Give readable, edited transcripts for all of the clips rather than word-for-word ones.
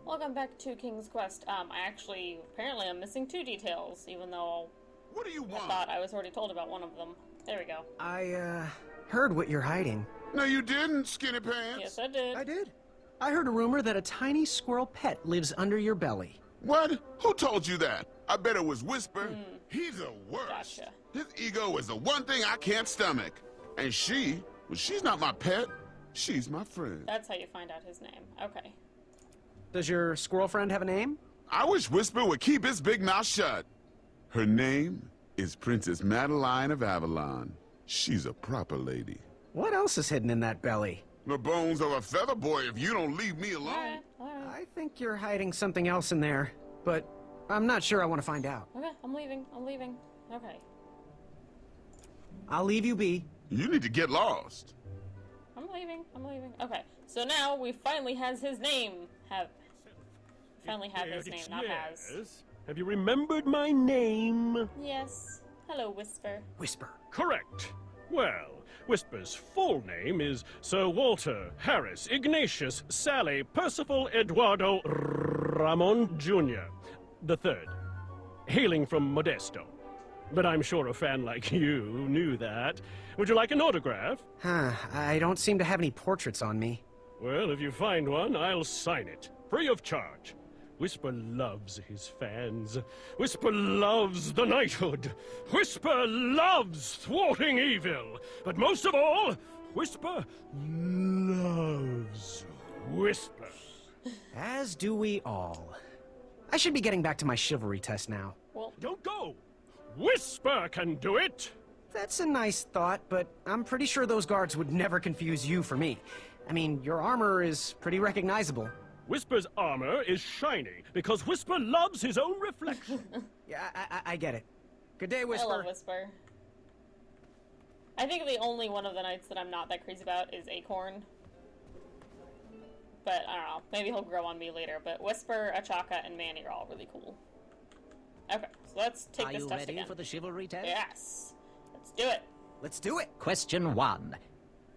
Welcome back to King's Quest. Apparently I'm missing 2 details, even though What do you want? I thought I was already told about one of them. There we go. I, heard what you're hiding. No, you didn't, Skinny Pants. Yes, I did. I did. I heard a rumor that a tiny squirrel pet lives under your belly. What? Who told you that? I bet it was Whisper. He's the worst. Gotcha. His ego is the one thing I can't stomach. And she's not my pet. She's my friend. That's how you find out his name. Okay. Does your squirrel friend have a name? I wish Whisper would keep his big mouth shut. Her name is Princess Madeline of Avalon. She's a proper lady. What else is hidden in that belly? The bones of a feather boy if you don't leave me alone. Alright. I think you're hiding something else in there, but I'm not sure I want to find out. Okay, I'm leaving. Okay. I'll leave you be. You need to get lost. I'm leaving. Okay, so now we finally has his name. Finally have his name, not has. Have you remembered my name? Yes. Hello, Whisper. Whisper. Correct. Well, Whisper's full name is Sir Walter Harris Ignatius Sally Percival Eduardo Ramon Jr. the Third, hailing from Modesto. But I'm sure a fan like you knew that. Would you like an autograph? I don't seem to have any portraits on me. Well, if you find one, I'll sign it, free of charge. Whisper loves his fans. Whisper loves the knighthood. Whisper loves thwarting evil. But most of all, Whisper loves Whisper. As do we all. I should be getting back to my chivalry test now. Well, Don't go! Whisper can do it! That's a nice thought, but I'm pretty sure those guards would never confuse you for me. I mean, your armor is pretty recognizable. Whisper's armor is shiny because Whisper loves his own reflection. Yeah, I get it. Good day, Whisper. I love Whisper. I think the only one of the knights that I'm not that crazy about is Acorn. But, I don't know. Maybe he'll grow on me later. But Whisper, Achaka, and Manny are all really cool. Okay, so let's take this test again. Are you ready for the chivalry test? Yes. Let's do it. Let's do it. Question 1.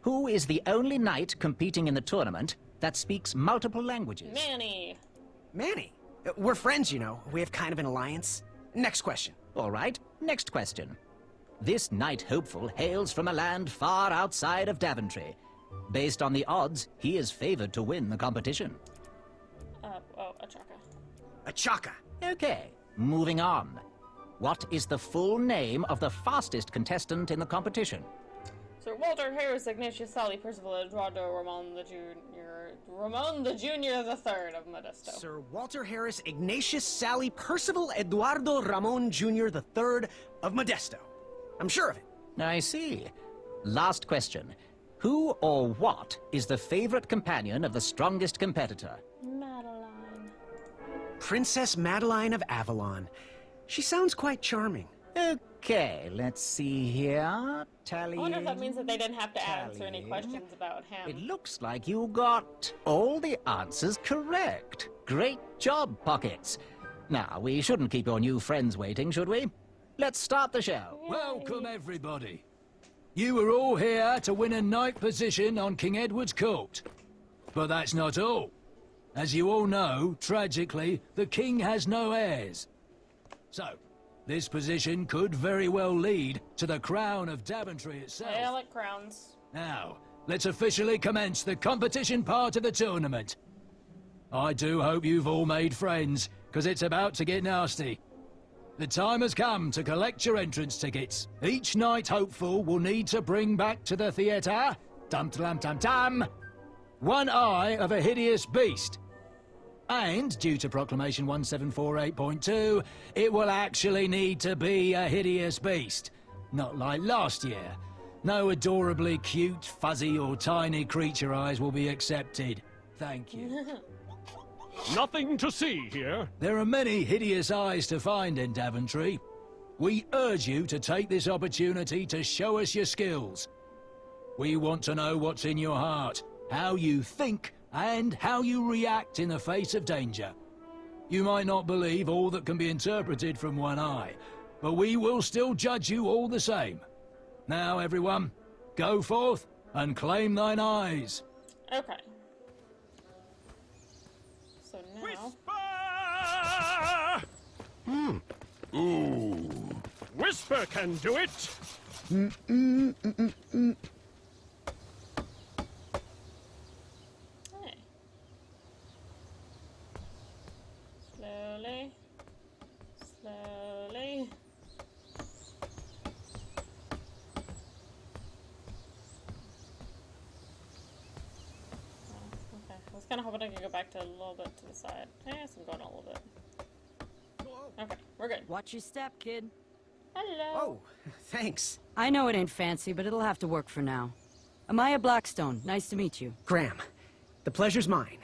Who is the only knight competing in the tournament that speaks multiple languages? Manny. Manny. We're friends, you know. We have kind of an alliance. Next question. All right, next question. This knight hopeful hails from a land far outside of Daventry. Based on the odds, he is favored to win the competition. Achaka. Achaka. Okay, moving on. What is the full name of the fastest contestant in the competition? Sir Walter Harris Ignatius Sally Percival Eduardo Ramon the Junior the Third of Modesto. Sir Walter Harris Ignatius Sally Percival Eduardo Ramon Jr. the Third of Modesto. I'm sure of it. I see. Last question. Who or what is the favorite companion of the strongest competitor? Madeline. Princess Madeline of Avalon. She sounds quite charming. Okay, let's see here. I wonder if that means that they didn't have to answer any questions about him. It looks like you got all the answers correct. Great job, Pockets. Now, we shouldn't keep your new friends waiting, should we? Let's start the show. Welcome, everybody. You were all here to win a knight position on King Edward's court. But that's not all. As you all know, tragically, the king has no heirs. So, this position could very well lead to the crown of Daventry itself. Yeah, I like crowns. Now, let's officially commence the competition part of the tournament. I do hope you've all made friends, because it's about to get nasty. The time has come to collect your entrance tickets. Each knight hopeful will need to bring back to the theatre, dum-dum-dum-dum, one eye of a hideous beast. And, due to Proclamation 1748.2, it will actually need to be a hideous beast. Not like last year. No adorably cute, fuzzy or tiny creature eyes will be accepted. Thank you. Nothing to see here. There are many hideous eyes to find in Daventry. We urge you to take this opportunity to show us your skills. We want to know what's in your heart, how you think, and how you react in the face of danger. You might not believe all that can be interpreted from one eye, but we will still judge you all the same. Now, everyone, go forth and claim thine eyes. Okay. So now... Whisper! Ooh. Whisper can do it! Hey. Slowly. Slowly. Okay, I was kind of hoping I could go back to a little bit to the side. Yes, I'm going a little bit. Okay, we're good. Watch your step, kid. Hello. Oh, thanks. I know it ain't fancy, but it'll have to work for now. Amaya Blackstone, nice to meet you. Graham, the pleasure's mine.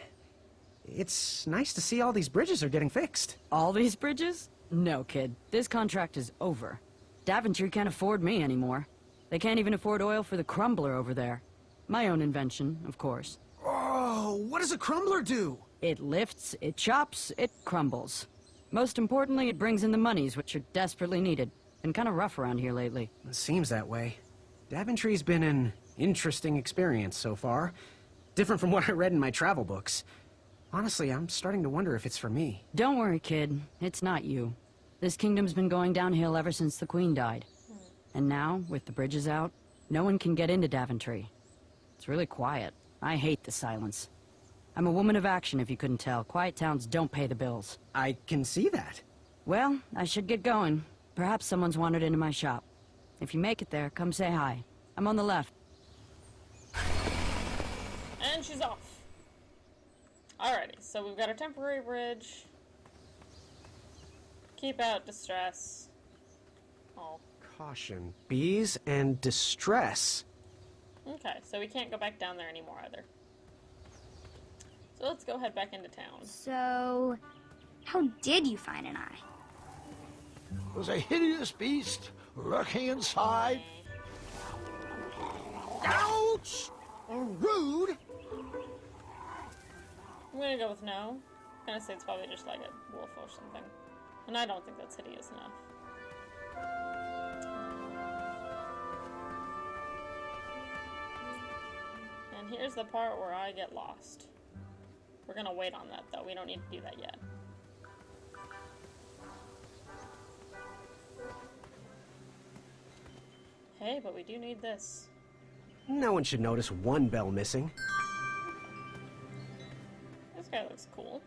It's nice to see all these bridges are getting fixed. All these bridges? No, kid. This contract is over. Daventry can't afford me anymore. They can't even afford oil for the crumbler over there. My own invention, of course. Oh, what does a crumbler do? It lifts, it chops, it crumbles. Most importantly, it brings in the monies, which are desperately needed. Been kind of rough around here lately. It seems that way. Daventry's been an interesting experience so far. Different from what I read in my travel books. Honestly, I'm starting to wonder if it's for me. Don't worry, kid. It's not you. This kingdom's been going downhill ever since the Queen died. And now, with the bridges out, no one can get into Daventry. It's really quiet. I hate the silence. I'm a woman of action, if you couldn't tell. Quiet towns don't pay the bills. I can see that. Well, I should get going. Perhaps someone's wandered into my shop. If you make it there, come say hi. I'm on the left. And she's off. Alrighty, so we've got a temporary bridge. Keep out distress. Oh. Caution. Bees and distress. Okay, so we can't go back down there anymore either. So let's go head back into town. So, how did you find an eye? It was a hideous beast lurking inside. Ouch! Rude! I'm gonna go with no. I'm gonna say it's probably just like a wolf or something. And I don't think that's hideous enough. And here's the part where I get lost. We're gonna wait on that though, we don't need to do that yet. Hey, but we do need this. No one should notice one bell missing. This guy looks cool.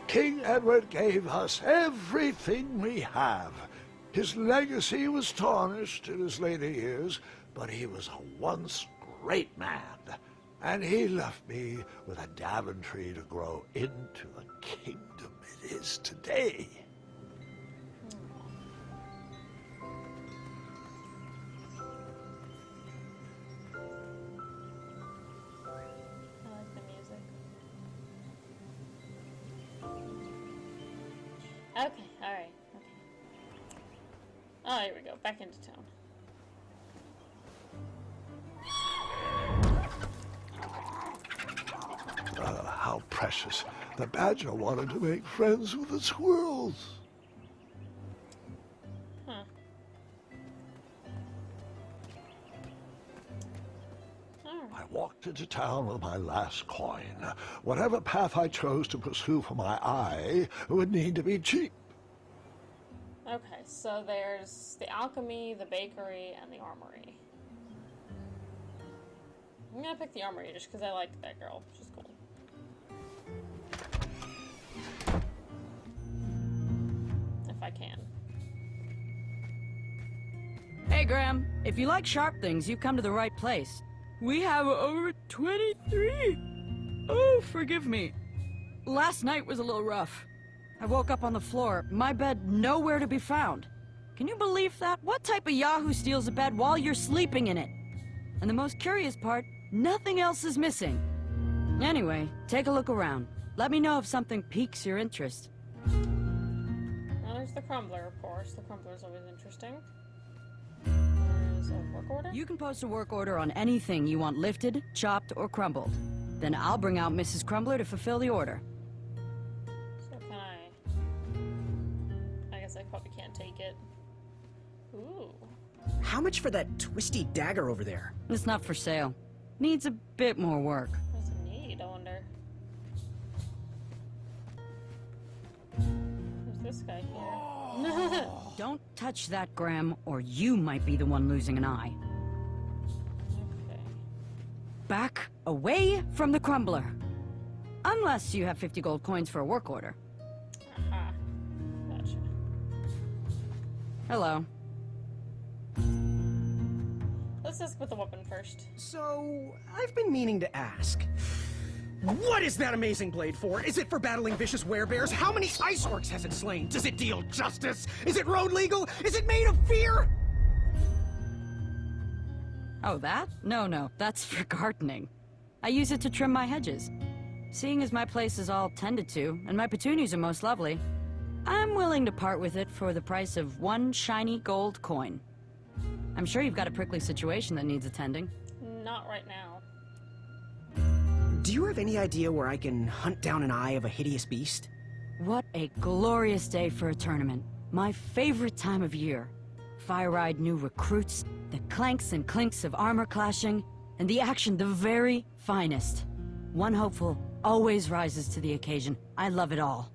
King Edward gave us everything we have. His legacy was tarnished in his later years, but he was a once great man. And he left me with a Daventry to grow into the kingdom it is today. I like the music. Okay, alright, okay. Oh, here we go, back into town. How precious. The badger wanted to make friends with the squirrels. Huh. I walked into town with my last coin. Whatever path I chose to pursue for my eye would need to be cheap. Okay, so there's the alchemy, the bakery, and the armory. I'm gonna pick the armory just because I like that girl. She's cool. If I can. Hey, Graham. If you like sharp things, you've come to the right place. We have over 23. Oh, forgive me. Last night was a little rough. I woke up on the floor, my bed nowhere to be found. Can you believe that? What type of yahoo steals a bed while you're sleeping in it? And the most curious part, nothing else is missing. Anyway, take a look around. Let me know if something piques your interest. Well, there's the crumbler, of course. The crumbler's always interesting. There's a work order. You can post a work order on anything you want lifted, chopped, or crumbled. Then I'll bring out Mrs. Crumbler to fulfill the order. So can I guess I probably can't take it. Ooh. How much for that twisty dagger over there? It's not for sale. Needs a bit more work. this guy here. Don't touch that, Graham, or you might be the one losing an eye. Okay. Back away from the crumbler. Unless you have 50 gold coins for a work order. Aha. Gotcha. Hello. Let's just with the weapon first. So, I've been meaning to ask. What is that amazing blade for? Is it for battling vicious werebears? How many ice orcs has it slain? Does it deal justice? Is it road legal? Is it made of fear? Oh, that? No, that's for gardening. I use it to trim my hedges. Seeing as my place is all tended to, and my petunias are most lovely, I'm willing to part with it for the price of 1 shiny gold coin. I'm sure you've got a prickly situation that needs attending. Not right now. Do you have any idea where I can hunt down an eye of a hideous beast? What a glorious day for a tournament. My favorite time of year. Fire-eyed new recruits, the clanks and clinks of armor clashing, and the action the very finest. One hopeful always rises to the occasion. I love it all.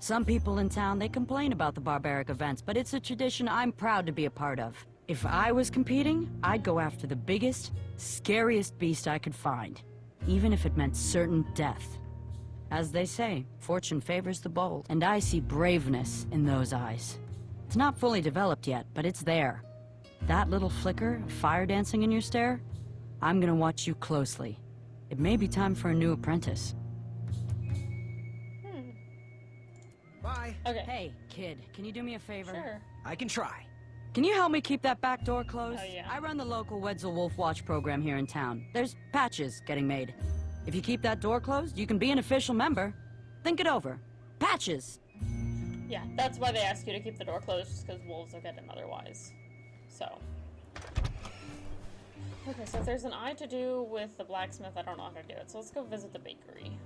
Some people in town, they complain about the barbaric events, but it's a tradition I'm proud to be a part of. If I was competing, I'd go after the biggest, scariest beast I could find, even if it meant certain death. As they say, fortune favors the bold, and I see braveness in those eyes. It's not fully developed yet, but it's there. That little flicker of fire dancing in your stare? I'm gonna watch you closely. It may be time for a new apprentice. Bye. Okay. Hey, kid, can you do me a favor? Sure. I can try. Can you help me keep that back door closed? Oh, yeah. I run the local Wetzel Wolf Watch program here in town. There's patches getting made. If you keep that door closed, you can be an official member. Think it over. Patches! Yeah, that's why they ask you to keep the door closed, just because wolves will get in otherwise. So. Okay, so if there's an eye to do with the blacksmith, I don't know how to do it. So let's go visit the bakery.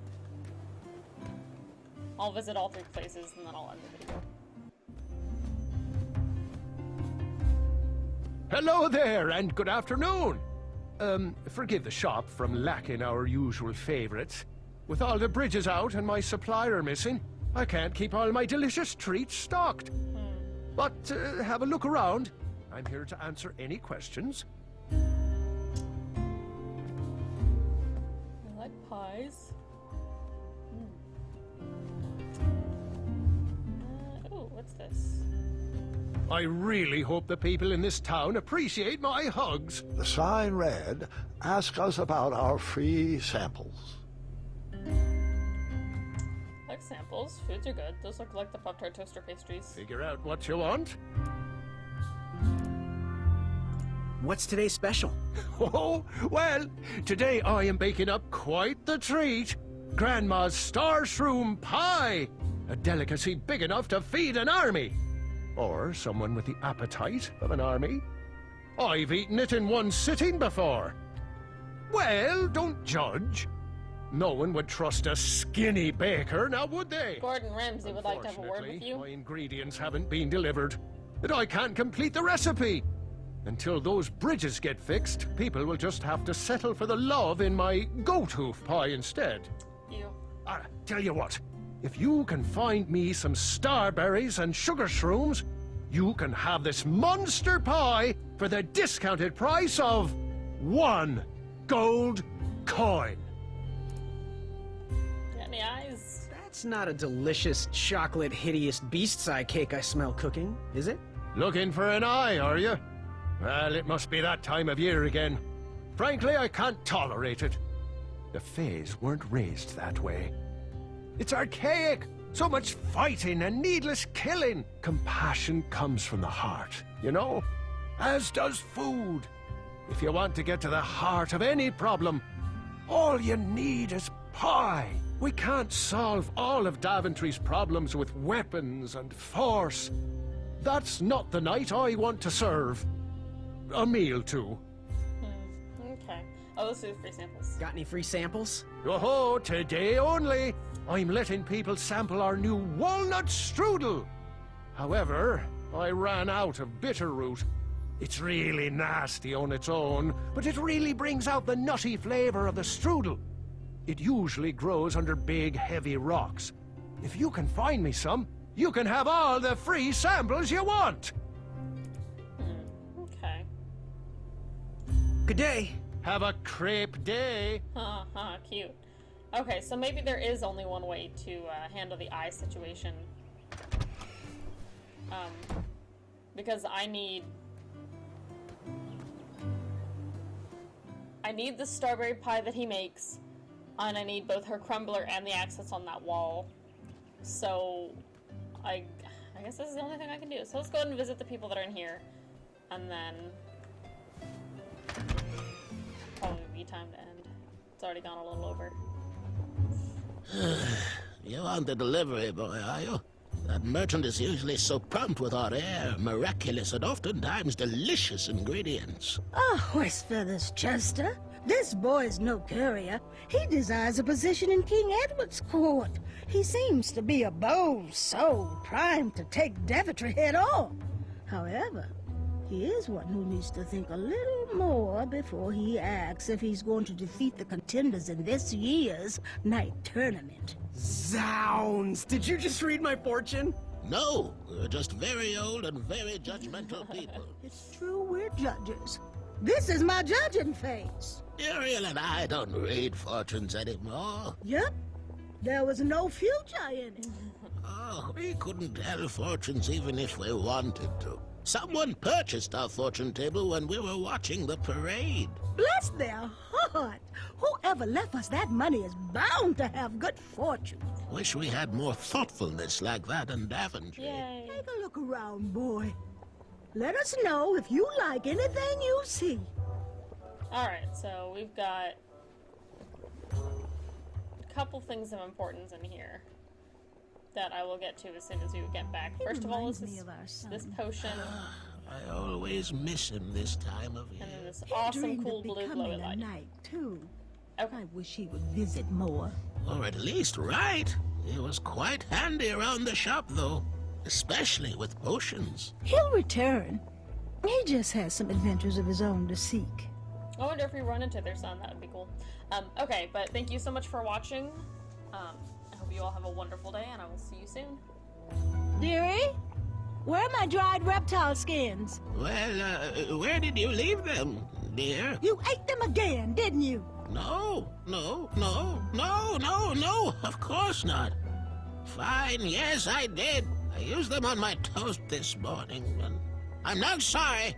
I'll visit all 3 places and then I'll end the video. Hello there, and good afternoon. Forgive the shop from lacking our usual favorites. With all the bridges out and my supplier missing, I can't keep all my delicious treats stocked. But have a look around. I'm here to answer any questions. I like pies. Oh, what's this? I really hope the people in this town appreciate my hugs. The sign read, "Ask us about our free samples." Like samples. Foods are good. Those look like the Pop-Tart toaster pastries. Figure out what you want. What's today's special? Oh, well, today I am baking up quite the treat. Grandma's star shroom pie. A delicacy big enough to feed an army. Or someone with the appetite of an army. I've eaten it in one sitting before. Well, don't judge. No one would trust a skinny baker, now would they? Gordon Ramsay would like to have a word with Unfortunately, you. my ingredients haven't been delivered, and I can't complete the recipe. Until those bridges get fixed, people will just have to settle for the love in my goat hoof pie instead. You. Tell you what, if you can find me some starberries and sugar shrooms, you can have this monster pie for the discounted price of 1 gold coin. Got any eyes? That's not a delicious, chocolate, hideous beast's eye cake I smell cooking, is it? Looking for an eye, are you? Well, it must be that time of year again. Frankly, I can't tolerate it. The Fays weren't raised that way. It's archaic. So much fighting and needless killing. Compassion comes from the heart, you know? As does food. If you want to get to the heart of any problem, all you need is pie. We can't solve all of Daventry's problems with weapons and force. That's not the knight I want to serve. A meal, too. Okay. Oh, let's do free samples. Got any free samples? Oh, today only. I'm letting people sample our new walnut strudel. However, I ran out of bitterroot. It's really nasty on its own, but it really brings out the nutty flavor of the strudel. It usually grows under big, heavy rocks. If you can find me some, you can have all the free samples you want. Okay. Good day. Have a crepe day. Cute. Okay, so maybe there is only one way to handle the eye situation. Because I need the strawberry pie that he makes, and I need both her crumbler and the axe that's on that wall. So, I guess this is the only thing I can do. So let's go ahead and visit the people that are in here, and then probably be time to end. It's already gone a little over. You aren't the delivery boy, are you? That merchant is usually so prompt with our rare, miraculous, and oftentimes delicious ingredients. Ah, horse feathers, Chester. This boy's no courier. He desires a position in King Edward's court. He seems to be a bold soul, primed to take Daventry head on. However, he is one who needs to think a little more before he acts if he's going to defeat the contenders in this year's night tournament. Zounds! Did you just read my fortune? No, we're just very old and very judgmental people. It's true, we're judges. This is my judging face. Ariel and I don't read fortunes anymore. Yep. There was no future in it. Oh, we couldn't tell fortunes even if we wanted to. Someone purchased our fortune table when we were watching the parade. Bless their heart! Whoever left us that money is bound to have good fortune. Wish we had more thoughtfulness like that in Daventry. Yay. Take a look around, boy. Let us know if you like anything you see. Alright, so we've got a couple things of importance in here that I will get to as soon as we get back. First of all, is this potion, I always miss him this time of year. and then this awesome, cool blue glowy light. Night too. Okay. I wish he would visit more. Or at least write. He was quite handy around the shop, though. Especially with potions. He'll return. He just has some adventures of his own to seek. I wonder if we run into their son. That would be cool. Okay, but thank you so much for watching. I hope you all have a wonderful day, and I will see you soon. Dearie, where are my dried reptile skins? Well, where did you leave them, dear? You ate them again, didn't you? No, of course not. Fine, yes, I did. I used them on my toast this morning, and I'm not sorry.